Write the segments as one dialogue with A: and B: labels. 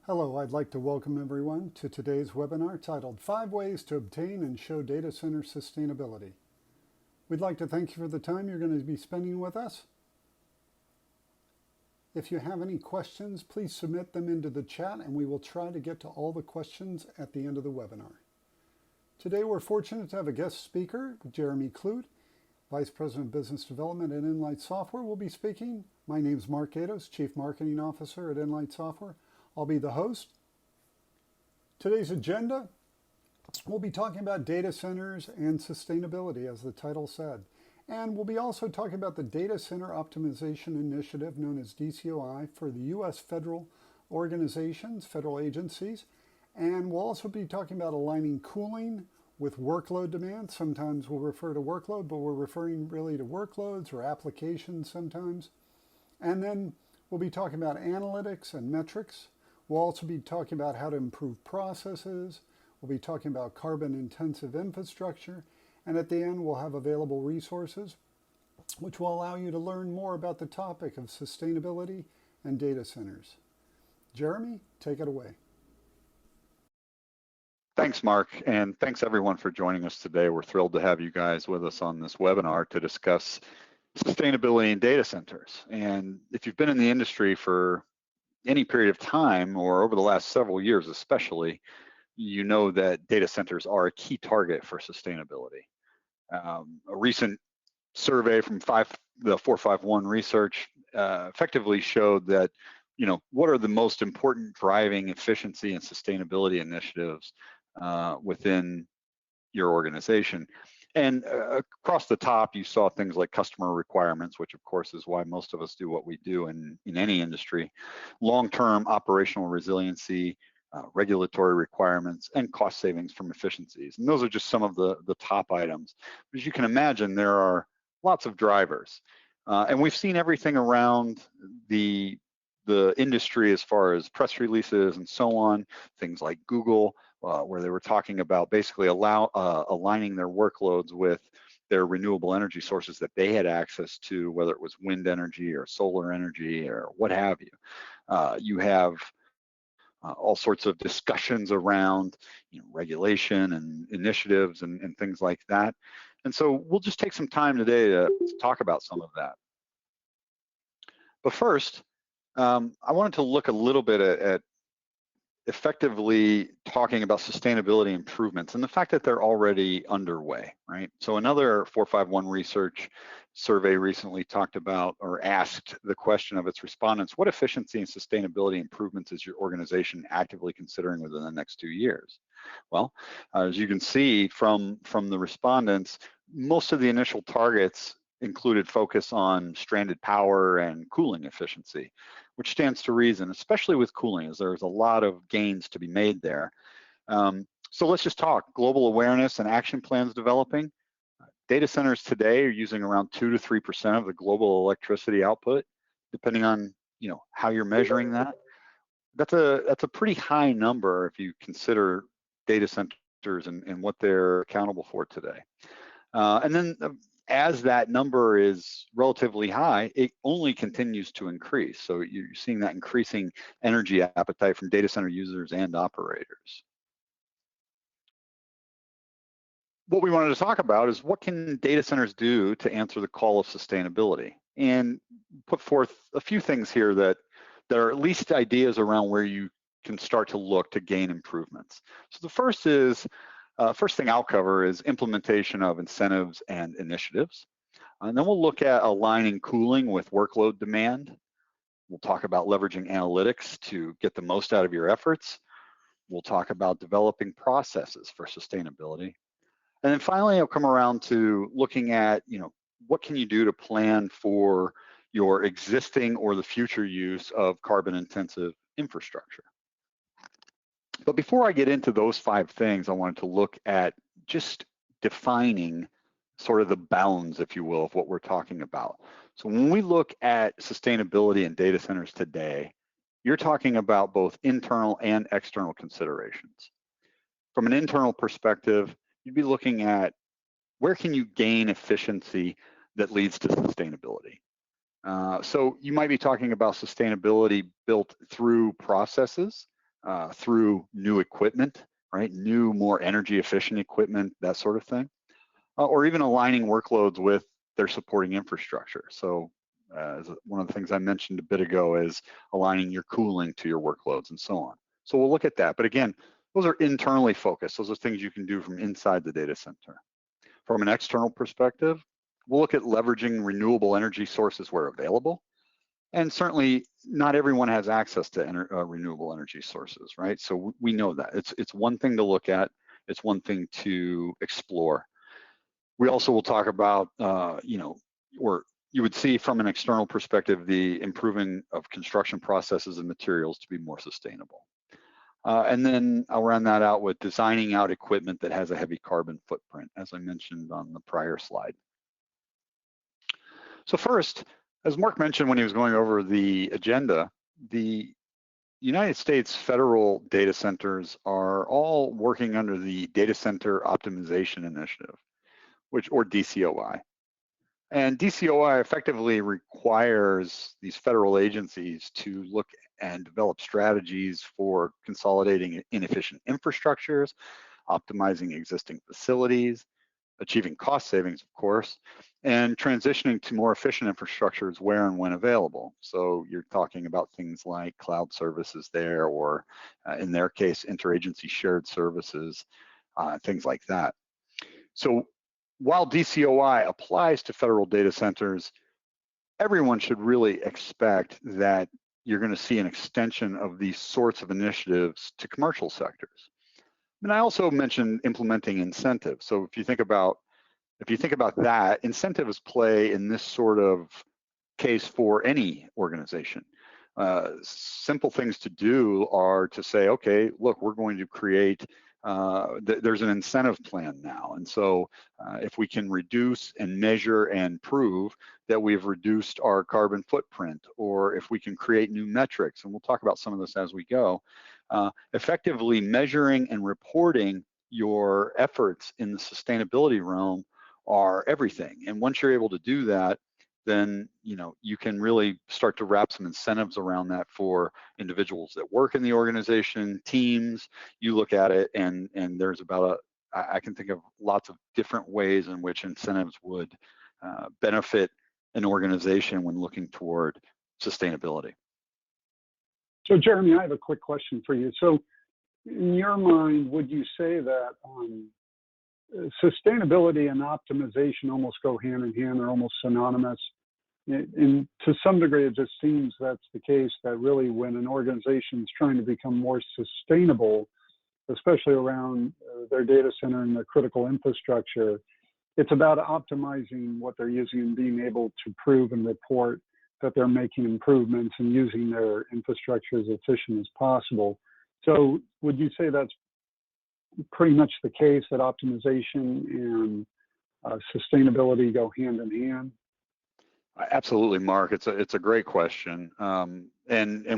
A: Hello, I'd like to welcome everyone to today's webinar titled 5 Ways to Obtain and Show Data Center Sustainability. We'd like to thank you for the time you're going to be spending with us. If you have any questions, please submit them into the chat and we will try to get to all the questions at the end of the webinar. Today we're fortunate to have a guest speaker, Jeremy Clute, Vice President of Business Development at Enlight Software, will be speaking. My name is Mark Gatos, Chief Marketing Officer at Enlight Software. I'll be the host. Today's agenda, we'll be talking about data centers and sustainability, as the title said. And we'll be also talking about the Data Center Optimization Initiative, known as DCOI, for the U.S. federal organizations, federal agencies. And we'll also be talking about aligning cooling with workload demand. Sometimes we'll refer to workload, but we're referring really to workloads or applications sometimes. And then we'll be talking about analytics and metrics. We'll also be talking about how to improve processes. We'll be talking about carbon-intensive infrastructure. And at the end, we'll have available resources, which will allow you to learn more about the topic of sustainability and data centers. Jeremy, take it away.
B: Thanks, Mark, and thanks everyone for joining us today. We're thrilled to have you guys with us on this webinar to discuss sustainability in data centers. And if you've been in the industry for any period of time, or over the last several years especially, you know that data centers are a key target for sustainability. A recent survey from the 451 research effectively showed that, what are the most important driving efficiency and sustainability initiatives within your organization. And across the top, you saw things like customer requirements, which of course is why most of us do what we do in any industry, long-term operational resiliency, regulatory requirements, and cost savings from efficiencies. And those are just some of the top items. As you can imagine, there are lots of drivers. And we've seen everything around the industry as far as press releases and so on, things like Google, where they were talking about basically aligning their workloads with their renewable energy sources that they had access to, whether it was wind energy or solar energy or what have you. You have all sorts of discussions around regulation and initiatives and things like that. And so we'll just take some time today to talk about some of that. But first, I wanted to look a little bit at effectively talking about sustainability improvements and the fact that they're already underway, right? So another 451 research survey recently talked about or asked the question of its respondents, what efficiency and sustainability improvements is your organization actively considering within the next 2 years? Well, as you can see from the respondents, most of the initial targets included focus on stranded power and cooling efficiency, which stands to reason, especially with cooling, as there's a lot of gains to be made there. So let's just talk global awareness and action plans developing. Data centers today are using around 2 to 3% of the global electricity output, depending on how you're measuring that. That's a pretty high number if you consider data centers and what they're accountable for today. And then as that number is relatively high, it only continues to increase. So you're seeing that increasing energy appetite from data center users and operators. What we wanted to talk about is what can data centers do to answer the call of sustainability, and put forth a few things here that are at least ideas around where you can start to look to gain improvements. So the first thing I'll cover is implementation of incentives and initiatives. And then we'll look at aligning cooling with workload demand. We'll talk about leveraging analytics to get the most out of your efforts. We'll talk about developing processes for sustainability. And then finally, I'll come around to looking at, what can you do to plan for your existing or the future use of carbon-intensive infrastructure. But before I get into those 5 things, I wanted to look at just defining sort of the bounds, if you will, of what we're talking about. So when we look at sustainability in data centers today, you're talking about both internal and external considerations. From an internal perspective, you'd be looking at where can you gain efficiency that leads to sustainability. So you might be talking about sustainability built through processes, through new equipment, right? New, more energy efficient equipment, that sort of thing, or even aligning workloads with their supporting infrastructure. So one of the things I mentioned a bit ago is aligning your cooling to your workloads and so on. So we'll look at that. But again, those are internally focused. Those are things you can do from inside the data center. From an external perspective, we'll look at leveraging renewable energy sources where available. And certainly not everyone has access to renewable energy sources, right? So we know that. It's one thing to look at. It's one thing to explore. We also will talk about, or you would see from an external perspective, the improving of construction processes and materials to be more sustainable. And then I'll round that out with designing out equipment that has a heavy carbon footprint, as I mentioned on the prior slide. So first, as Mark mentioned when he was going over the agenda, the United States federal data centers are all working under the Data Center Optimization Initiative, or DCOI. And DCOI effectively requires these federal agencies to look and develop strategies for consolidating inefficient infrastructures, optimizing existing facilities, achieving cost savings, of course, and transitioning to more efficient infrastructures where and when available. So you're talking about things like cloud services there, or in their case, interagency shared services, things like that. So while DCOI applies to federal data centers, everyone should really expect that you're going to see an extension of these sorts of initiatives to commercial sectors. And I also mentioned implementing incentives. So if you think about that, incentives play in this sort of case for any organization. Simple things to do are to say, okay, look, we're going to create, there's an incentive plan now. And so if we can reduce and measure and prove that we've reduced our carbon footprint, or if we can create new metrics, and we'll talk about some of this as we go, effectively measuring and reporting your efforts in the sustainability realm are everything. And once you're able to do that, then you can really start to wrap some incentives around that for individuals that work in the organization, teams. You look at it, and there's about I can think of lots of different ways in which incentives would benefit an organization when looking toward sustainability.
A: So Jeremy, I have a quick question for you. So in your mind, would you say that sustainability and optimization almost go hand in hand? They're almost synonymous. And to some degree, it just seems that's the case, that really when an organization is trying to become more sustainable, especially around their data center and their critical infrastructure, it's about optimizing what they're using and being able to prove and report that they're making improvements and using their infrastructure as efficient as possible. So would you say that's pretty much the case, that optimization and sustainability go hand in hand?
B: Absolutely, Mark. It's a great question, and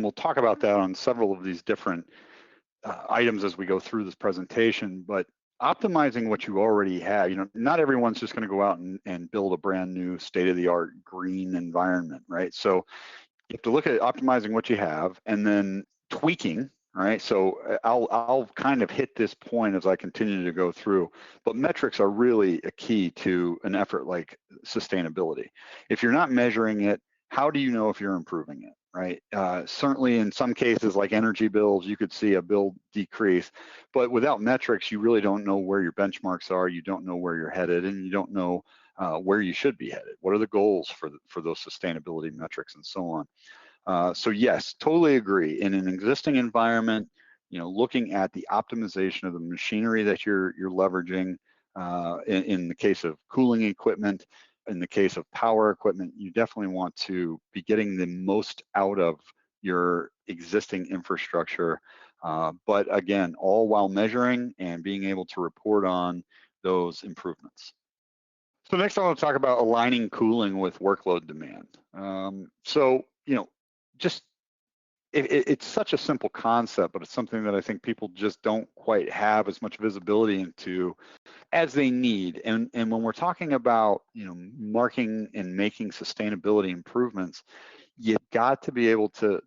B: we'll talk about that on several of these different items as we go through this presentation. But optimizing what you already have, not everyone's just going to go out and build a brand new state-of-the-art green environment, right? So you have to look at optimizing what you have and then tweaking. Right, so I'll kind of hit this point as I continue to go through, but metrics are really a key to an effort like sustainability. If you're not measuring it, how do you know if you're improving it, right? Certainly in some cases like energy bills, you could see a bill decrease, but without metrics, you really don't know where your benchmarks are, you don't know where you're headed, and you don't know where you should be headed. What are the goals for those sustainability metrics and so on? So yes, totally agree. In an existing environment, looking at the optimization of the machinery that you're leveraging. In the case of cooling equipment, in the case of power equipment, you definitely want to be getting the most out of your existing infrastructure. But again, all while measuring and being able to report on those improvements. So next I want to talk about aligning cooling with workload demand. It's such a simple concept, but it's something that I think people just don't quite have as much visibility into as they need. And when we're talking about, marking and making sustainability improvements, you've got to be able to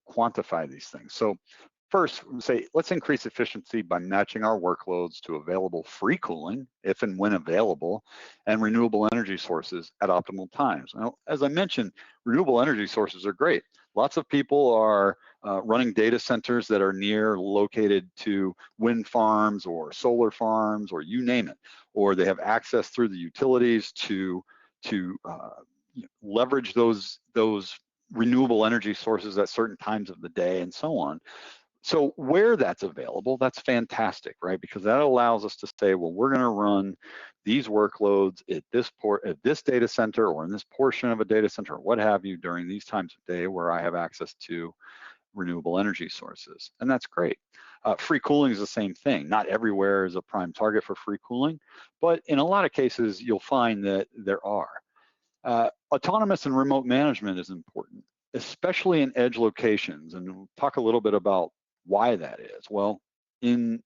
B: quantify these things. So First, say, let's increase efficiency by matching our workloads to available free cooling, if and when available, and renewable energy sources at optimal times. Now, as I mentioned, renewable energy sources are great. Lots of people are running data centers that are located to wind farms or solar farms, or you name it, or they have access through the utilities to leverage those renewable energy sources at certain times of the day and so on. So where that's available, that's fantastic, right? Because that allows us to say, well, we're going to run these workloads at this data center, or in this portion of a data center, or what have you, during these times of day where I have access to renewable energy sources, and that's great. Free cooling is the same thing. Not everywhere is a prime target for free cooling, but in a lot of cases, you'll find that there are. Autonomous and remote management is important, especially in edge locations, and we'll talk a little bit about why that is. Well, and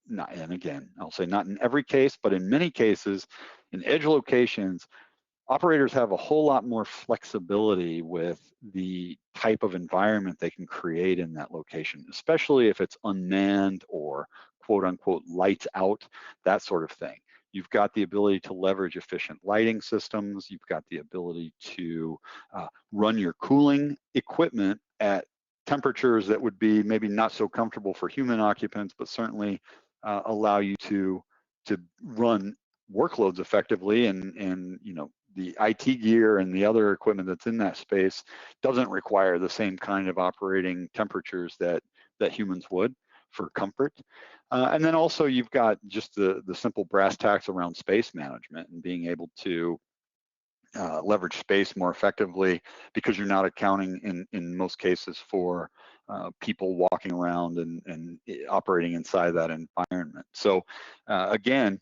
B: again, I'll say not in every case, but in many cases, in edge locations, operators have a whole lot more flexibility with the type of environment they can create in that location, especially if it's unmanned or quote unquote lights out, that sort of thing. You've got the ability to leverage efficient lighting systems. You've got the ability to run your cooling equipment at temperatures that would be maybe not so comfortable for human occupants, but certainly allow you to run workloads effectively. And you know, the IT gear and the other equipment that's in that space doesn't require the same kind of operating temperatures that humans would for comfort. And then also you've got just the simple brass tacks around space management and being able to leverage space more effectively, because you're not accounting in most cases for people walking around and operating inside that environment. So again,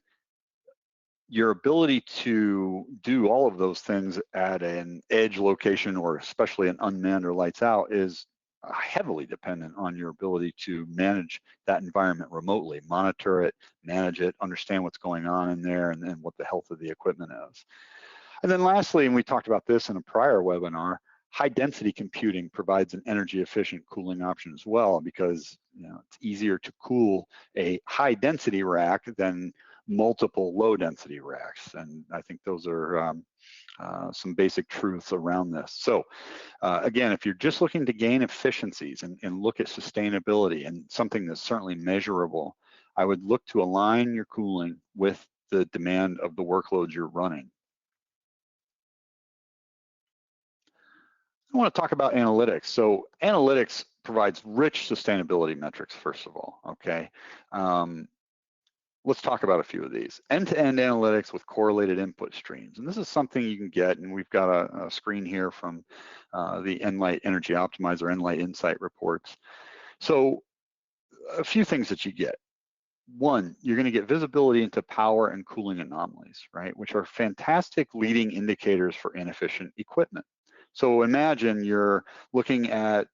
B: your ability to do all of those things at an edge location, or especially an unmanned or lights out, is heavily dependent on your ability to manage that environment remotely, monitor it, manage it, understand what's going on in there, and then what the health of the equipment is. And then lastly, and we talked about this in a prior webinar, high density computing provides an energy efficient cooling option as well, because you know, it's easier to cool a high density rack than multiple low density racks. And I think those are some basic truths around this. So again, if you're just looking to gain efficiencies and look at sustainability and something that's certainly measurable, I would look to align your cooling with the demand of the workloads you're running. I want to talk about analytics. So analytics provides rich sustainability metrics, first of all, okay? Let's talk about a few of these. End-to-end analytics with correlated input streams. And this is something you can get, and we've got a screen here from the Enlight Energy Optimizer, Enlight Insight reports. So a few things that you get. One, you're going to get visibility into power and cooling anomalies, right? Which are fantastic leading indicators for inefficient equipment. So imagine you're looking at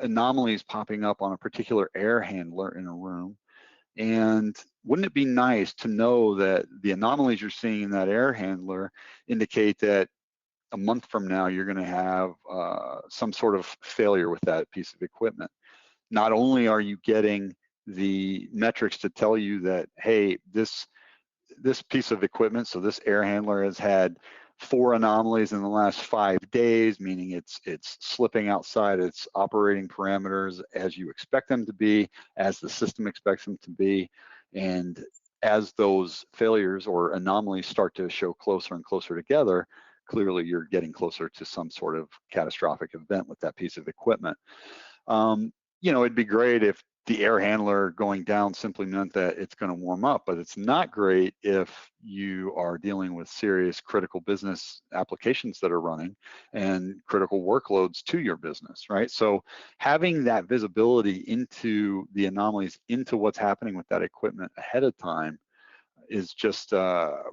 B: anomalies popping up on a particular air handler in a room. And wouldn't it be nice to know that the anomalies you're seeing in that air handler indicate that a month from now you're going to have some sort of failure with that piece of equipment? Not only are you getting the metrics to tell you that, hey, this piece of equipment, so this air handler has had 4 anomalies in the last 5 days, meaning it's slipping outside its operating parameters as you expect them to be, as the system expects them to be. And as those failures or anomalies start to show closer and closer together, clearly you're getting closer to some sort of catastrophic event with that piece of equipment. You know, it'd be great if the air handler going down simply meant that it's going to warm up, but it's not great if you are dealing with serious critical business applications that are running and critical workloads to your business, right? So having that visibility into the anomalies, into what's happening with that equipment ahead of time is just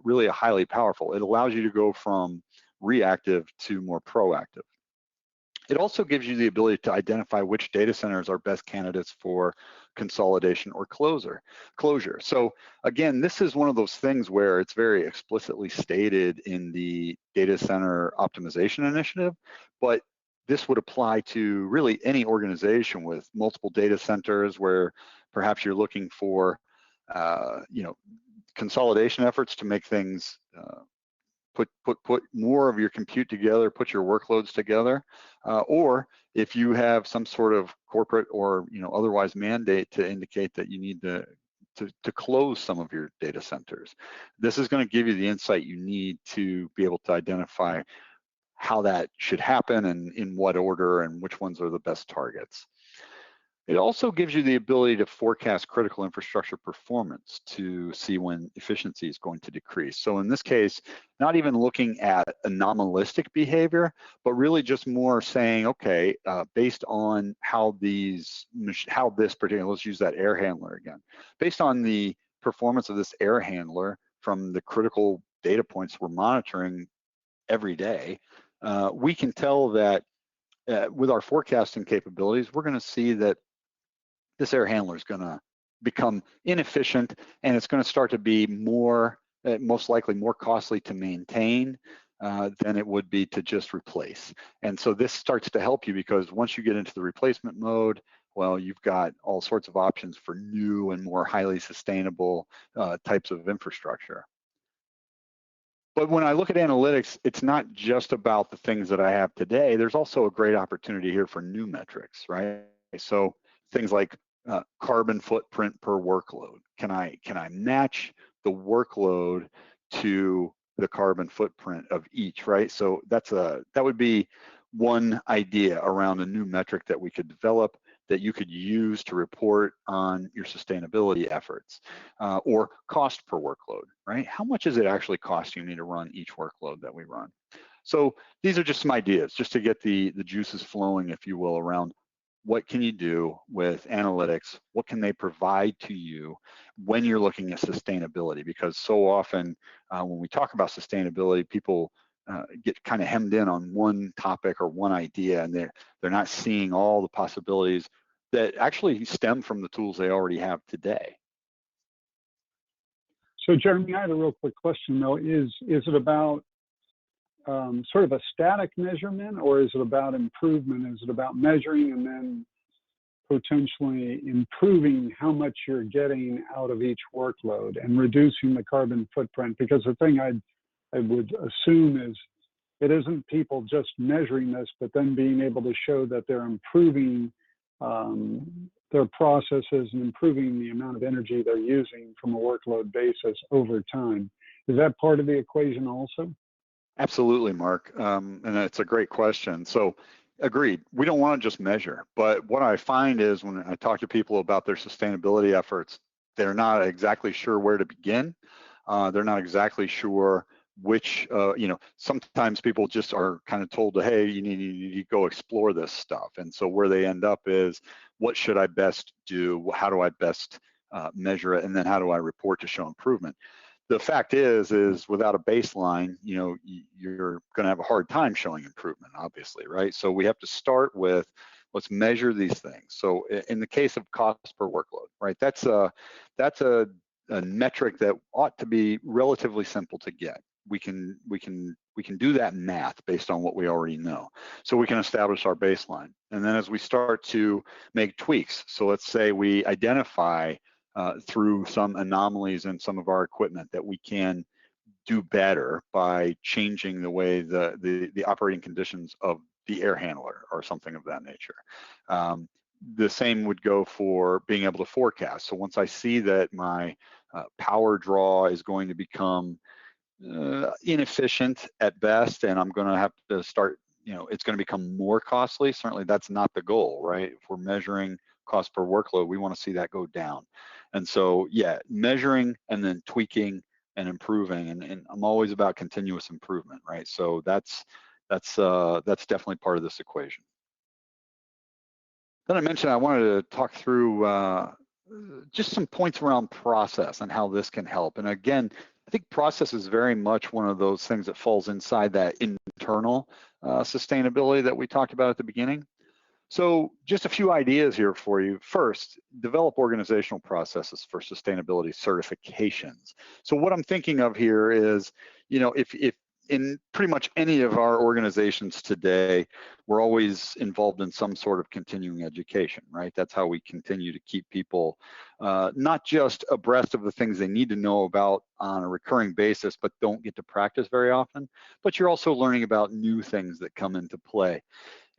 B: really a highly powerful. It allows you to go from reactive to more proactive. It also gives you the ability to identify which data centers are best candidates for consolidation or closure. So again, this is one of those things where it's very explicitly stated in the data center optimization initiative, but this would apply to really any organization with multiple data centers where perhaps you're looking for, you know, consolidation efforts to make things put more of your compute together, put your workloads together, or if you have some sort of corporate or otherwise mandate to indicate that you need to close some of your data centers. This is going to give you the insight you need to be able to identify how that should happen and in what order and which ones are the best targets. It also gives you the ability to forecast critical infrastructure performance to see when efficiency is going to decrease. So in this case, not even looking at anomalistic behavior, but really just more saying, okay, based on how this particular, let's use that air handler again, based on the performance of this air handler from the critical data points we're monitoring every day, we can tell that with our forecasting capabilities, we're going to see that this air handler is going to become inefficient, and it's going to start to be more, most likely more costly to maintain than it would be to just replace. And so this starts to help you because once you get into the replacement mode, well, you've got all sorts of options for new and more highly sustainable types of infrastructure. But when I look at analytics, it's not just about the things that I have today. There's also a great opportunity here for new metrics, right? So things like carbon footprint per workload. Can I match the workload to the carbon footprint of each, right? So that would be one idea around a new metric that we could develop that you could use to report on your sustainability efforts, or cost per workload, right? How much is it actually costing me to run each workload that we run? So these are just some ideas, just to get the juices flowing, if you will, around what can you do with analytics? What can they provide to you when you're looking at sustainability? Because so often when we talk about sustainability, people get kind of hemmed in on one topic or one idea, and they're not seeing all the possibilities that actually stem from the tools they already have today.
A: So Jeremy, I had a real quick question though. Is it about sort of a static measurement, or is it about improvement? Is it about measuring and then potentially improving how much you're getting out of each workload and reducing the carbon footprint? Because the thing I would assume is it isn't people just measuring this, but then being able to show that they're improving their processes and improving the amount of energy they're using from a workload basis over time. Is that part of the equation also?
B: Absolutely, Mark, and it's a great question. So agreed, we don't want to just measure, but what I find is when I talk to people about their sustainability efforts, they're not exactly sure where to begin. They're not exactly sure which, sometimes people just are kind of told to, hey, you need to go explore this stuff. And so where they end up is, what should I best do? How do I best measure it? And then how do I report to show improvement? The fact is without a baseline, you're going to have a hard time showing improvement, obviously, right? So we have to start with, let's measure these things. So in the case of cost per workload, right? That's a metric that ought to be relatively simple to get. We can do that math based on what we already know. So we can establish our baseline. And then as we start to make tweaks, so let's say we identify through some anomalies in some of our equipment that we can do better by changing the way the operating conditions of the air handler or something of that nature. The same would go for being able to forecast. So once I see that my power draw is going to become inefficient at best, and I'm going to have to start, it's going to become more costly. Certainly that's not the goal, right? If we're measuring cost per workload, we want to see that go down. And so, yeah, measuring and then tweaking and improving, and I'm always about continuous improvement, right? So that's definitely part of this equation. Then I mentioned I wanted to talk through just some points around process and how this can help. And again, I think process is very much one of those things that falls inside that internal sustainability that we talked about at the beginning. So just a few ideas here for you. First, develop organizational processes for sustainability certifications. So what I'm thinking of here is, if in pretty much any of our organizations today, we're always involved in some sort of continuing education, right? That's how we continue to keep people not just abreast of the things they need to know about on a recurring basis, but don't get to practice very often, but you're also learning about new things that come into play.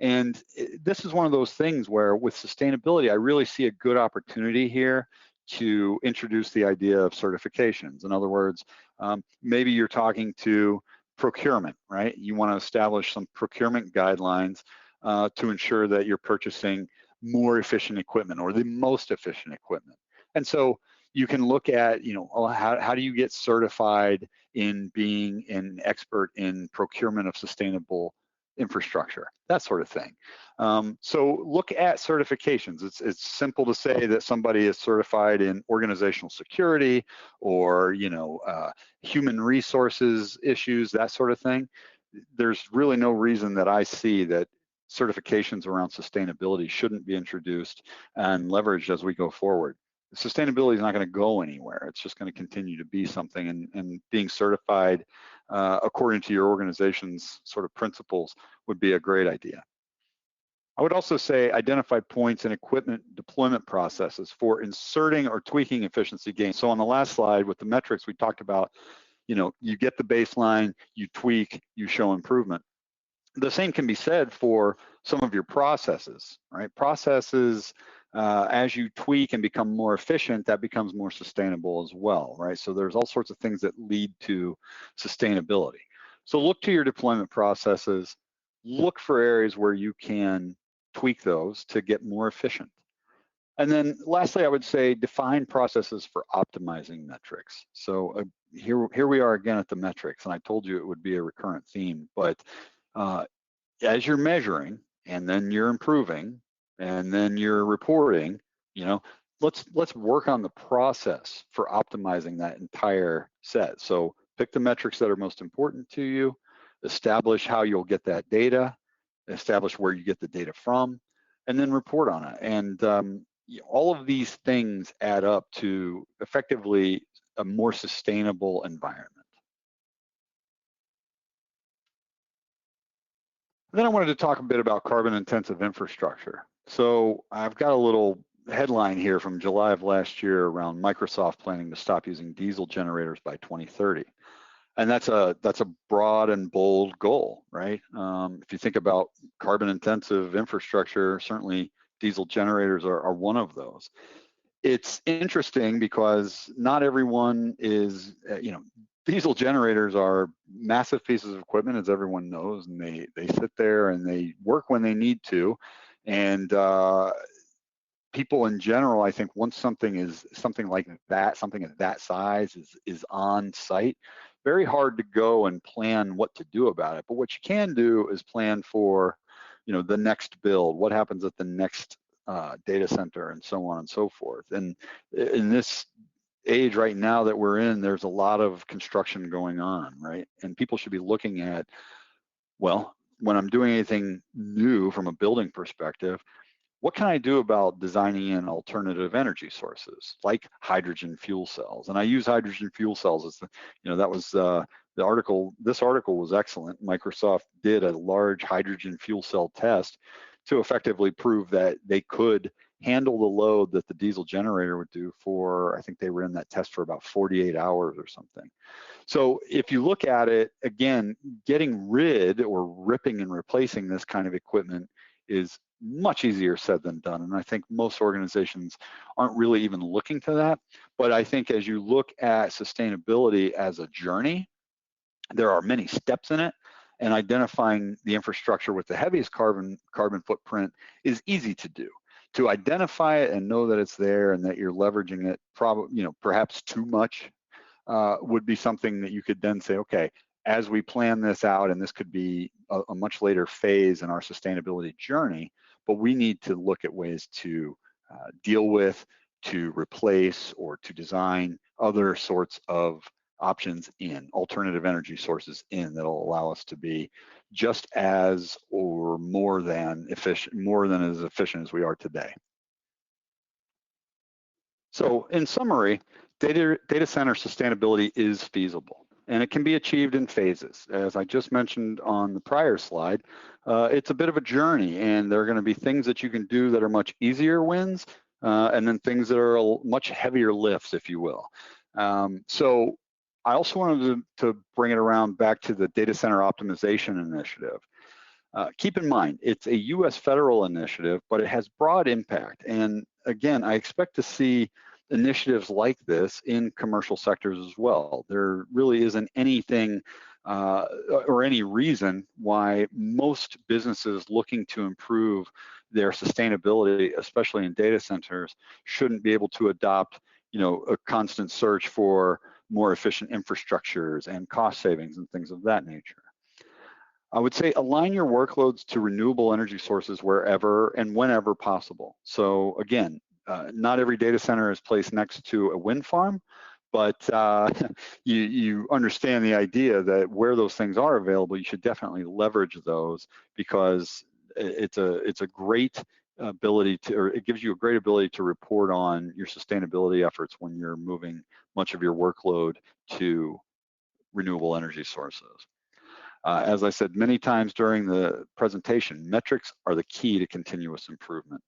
B: And this is one of those things where with sustainability, I really see a good opportunity here to introduce the idea of certifications. In other words, maybe you're talking to procurement, right? You want to establish some procurement guidelines to ensure that you're purchasing more efficient equipment or the most efficient equipment. And so you can look at, how do you get certified in being an expert in procurement of sustainable infrastructure, that sort of thing. So look at certifications. It's simple to say that somebody is certified in organizational security or human resources issues, that sort of thing. There's really no reason that I see that certifications around sustainability shouldn't be introduced and leveraged as we go forward. Sustainability is not going to go anywhere. It's just going to continue to be something, and being certified according to your organization's sort of principles would be a great idea. I would also say identify points in equipment deployment processes for inserting or tweaking efficiency gains. So on the last slide with the metrics, we talked about, you get the baseline, you tweak, you show improvement. The same can be said for some of your processes, right? Processes, as you tweak and become more efficient, that becomes more sustainable as well, right? So there's all sorts of things that lead to sustainability. So look to your deployment processes, look for areas where you can tweak those to get more efficient. And then lastly, I would say define processes for optimizing metrics. So here we are again at the metrics, and I told you it would be a recurrent theme, but as you're measuring and then you're improving and then you're reporting, let's work on the process for optimizing that entire set. So pick the metrics that are most important to you, establish how you'll get that data, establish where you get the data from, and then report on it. And all of these things add up to effectively a more sustainable environment. Then I wanted to talk a bit about carbon-intensive infrastructure. So I've got a little headline here from July of last year around Microsoft planning to stop using diesel generators by 2030. And that's a broad and bold goal, right? If you think about carbon-intensive infrastructure, certainly diesel generators are one of those. It's interesting because not everyone is, diesel generators are massive pieces of equipment, as everyone knows, and they sit there and they work when they need to. And people in general, I think, once something like that, something of that size is on site, very hard to go and plan what to do about it. But what you can do is plan for, the next build, what happens at the next data center, and so on and so forth. And in this age right now that we're in, there's a lot of construction going on, right? And people should be looking at, well, when I'm doing anything new from a building perspective, what can I do about designing in alternative energy sources like hydrogen fuel cells? And I use hydrogen fuel cells as that was the article. This article was excellent. Microsoft did a large hydrogen fuel cell test to effectively prove that they could handle the load that the diesel generator would do for, I think they were in that test for about 48 hours or something. So if you look at it, again, getting rid or ripping and replacing this kind of equipment is much easier said than done. And I think most organizations aren't really even looking to that. But I think as you look at sustainability as a journey, there are many steps in it, and identifying the infrastructure with the heaviest carbon footprint is easy to do. To identify it and know that it's there and that you're leveraging it, perhaps too much, would be something that you could then say, okay, as we plan this out, and this could be a much later phase in our sustainability journey, but we need to look at ways to deal with, to replace, or to design other sorts of options in, alternative energy sources in, that'll allow us to be just as or more than as efficient as we are today. So in summary, data center sustainability is feasible. and it can be achieved in phases. As I just mentioned on the prior slide, it's a bit of a journey, and there are going to be things that you can do that are much easier wins, and then things that are much heavier lifts, if you will. So I also wanted to bring it around back to the data center optimization initiative. Keep in mind, it's a US federal initiative, but it has broad impact. And again, I expect to see initiatives like this in commercial sectors as well. There really isn't anything or any reason why most businesses looking to improve their sustainability, especially in data centers, shouldn't be able to adopt, a constant search for more efficient infrastructures and cost savings and things of that nature. I would say align your workloads to renewable energy sources wherever and whenever possible. So again, not every data center is placed next to a wind farm, but you understand the idea that where those things are available, you should definitely leverage those, because it's a great ability to, or it gives you a great ability to report on your sustainability efforts when you're moving much of your workload to renewable energy sources. As I said many times during the presentation, metrics are the key to continuous improvement.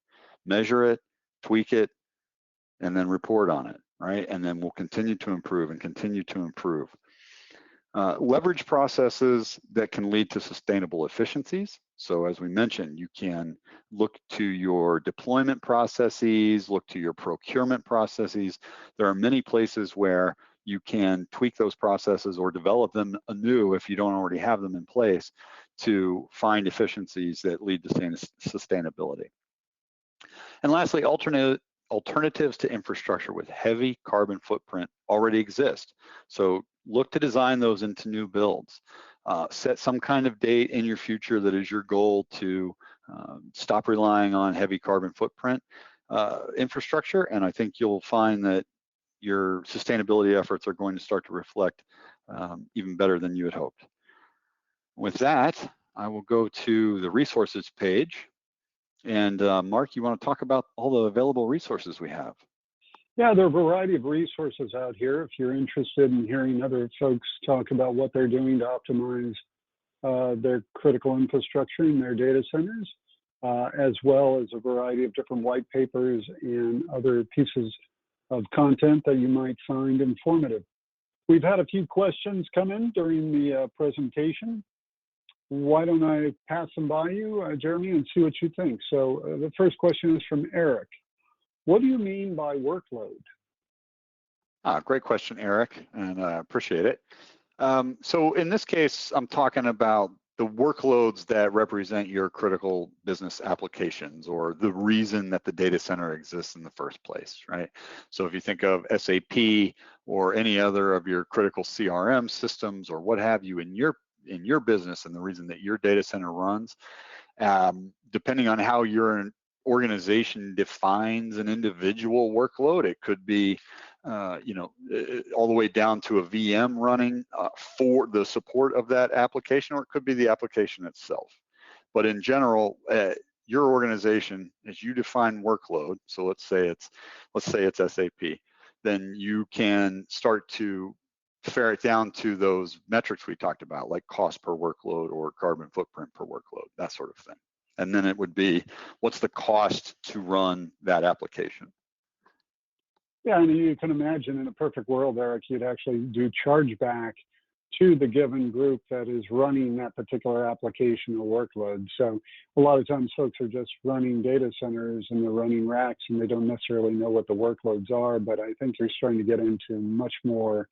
B: Measure it, tweak it, and then report on it, right? And then we'll continue to improve and continue to improve. Leverage processes that can lead to sustainable efficiencies. So as we mentioned, you can look to your deployment processes, look to your procurement processes. There are many places where you can tweak those processes or develop them anew if you don't already have them in place to find efficiencies that lead to sustainability. And lastly, alternatives to infrastructure with heavy carbon footprint already exist. So look to design those into new builds. Set some kind of date in your future that is your goal to stop relying on heavy carbon footprint infrastructure, and I think you'll find that your sustainability efforts are going to start to reflect even better than you had hoped. With that, I will go to the resources page. And Mark, you want to talk about all the available resources we have?
A: Yeah, there are a variety of resources out here. If you're interested in hearing other folks talk about what they're doing to optimize their critical infrastructure in their data centers, as well as a variety of different white papers and other pieces of content that you might find informative. We've had a few questions come in during the presentation. Why don't I pass them by you, Jeremy, and see what you think. So the first question is from Eric. What do you mean by workload?
B: Great question, Eric, and I appreciate it. So in this case, I'm talking about the workloads that represent your critical business applications, or the reason that the data center exists in the first place, right? So if you think of SAP or any other of your critical CRM systems or what have you in your business, and the reason that your data center runs, depending on how your organization defines an individual workload, it could be all the way down to a VM running for the support of that application, or it could be the application itself. But in general, your organization, as you define workload, so let's say it's SAP, then you can start to ferret down to those metrics we talked about, like cost per workload or carbon footprint per workload, that sort of thing. And then it would be, what's the cost to run that application?
A: Yeah, and you can imagine in a perfect world, Eric, you'd actually do chargeback to the given group that is running that particular application or workload. So a lot of times folks are just running data centers and they're running racks and they don't necessarily know what the workloads are, but I think you're starting to get into much more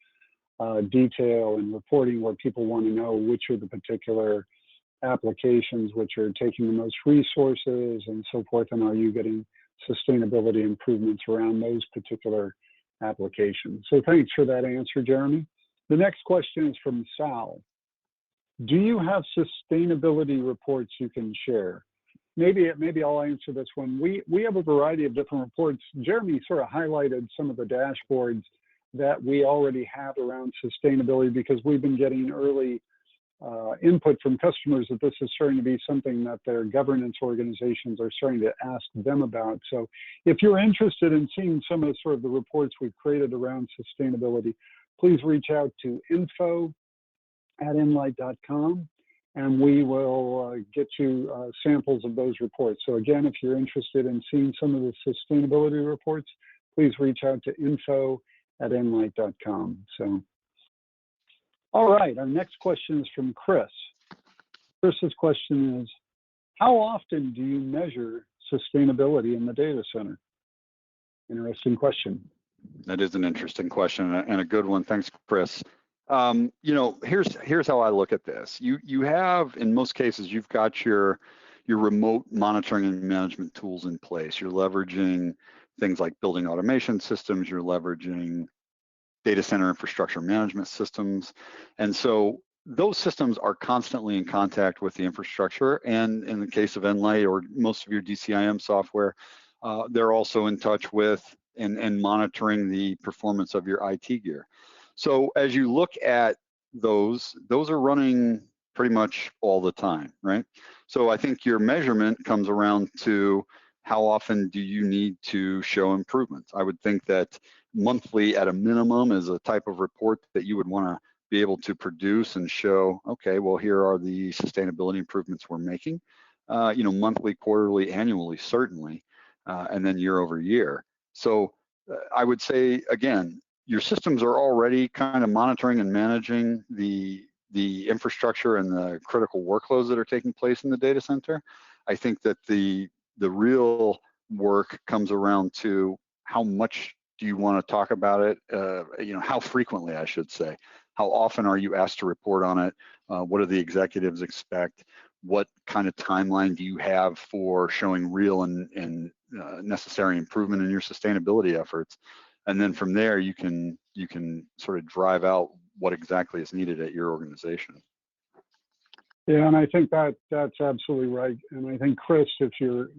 A: detail and reporting where people want to know which are the particular applications which are taking the most resources and so forth, and are you getting sustainability improvements around those particular applications. So thanks for that answer, Jeremy. The next question is from Sal. Do you have sustainability reports you can share? Maybe I'll answer this one. We have a variety of different reports. Jeremy sort of highlighted some of the dashboards that we already have around sustainability, because we've been getting early input from customers that this is starting to be something that their governance organizations are starting to ask them about. So if you're interested in seeing some of the reports we've created around sustainability, please reach out to info@nlight.com, and we will get you samples of those reports. So again, if you're interested in seeing some of the sustainability reports, please reach out to info@nlight.com. So, all right, our next question is from Chris. Chris's question is, how often do you measure sustainability in the data center? Interesting question.
B: That is an interesting question and a good one. Thanks, Chris. Here's how I look at this. You have, in most cases, you've got your remote monitoring and management tools in place. You're leveraging things like building automation systems. You're leveraging data center infrastructure management systems. And so those systems are constantly in contact with the infrastructure. And in the case of nLight or most of your DCIM software, they're also in touch with and monitoring the performance of your IT gear. So as you look at those are running pretty much all the time, right? So I think your measurement comes around to how often do you need to show improvements. I would think that monthly at a minimum is a type of report that you would want to be able to produce and show, okay, well, here are the sustainability improvements we're making, monthly, quarterly, annually, certainly, and then year over year. So I would say, again, your systems are already kind of monitoring and managing the infrastructure and the critical workloads that are taking place in the data center. I think that the real work comes around to how much do you want to talk about it, how frequently, I should say. How often are you asked to report on it? What do the executives expect? What kind of timeline do you have for showing real and necessary improvement in your sustainability efforts? And then from there, you can sort of drive out what exactly is needed at your organization.
A: Yeah, and I think that's absolutely right. And I think, Chris, if you're,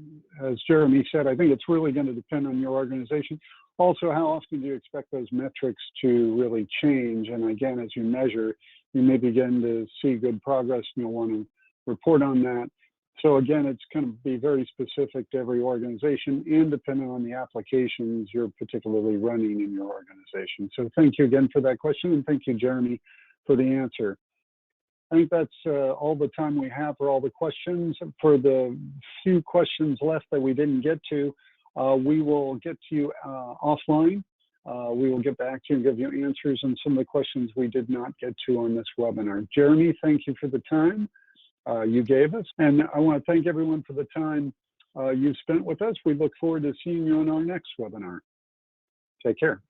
A: as Jeremy said, I think it's really going to depend on your organization. Also, how often do you expect those metrics to really change? And again, as you measure, you may begin to see good progress and you'll want to report on that. So again, it's going to be very specific to every organization and depending on the applications you're particularly running in your organization. So thank you again for that question, and thank you, Jeremy, for the answer. I think that's all the time we have for all the questions. For the few questions left that we didn't get to, we will get to you offline. We will get back to you and give you answers on some of the questions we did not get to on this webinar. Jeremy, thank you for the time you gave us. And I want to thank everyone for the time you've spent with us. We look forward to seeing you on our next webinar. Take care.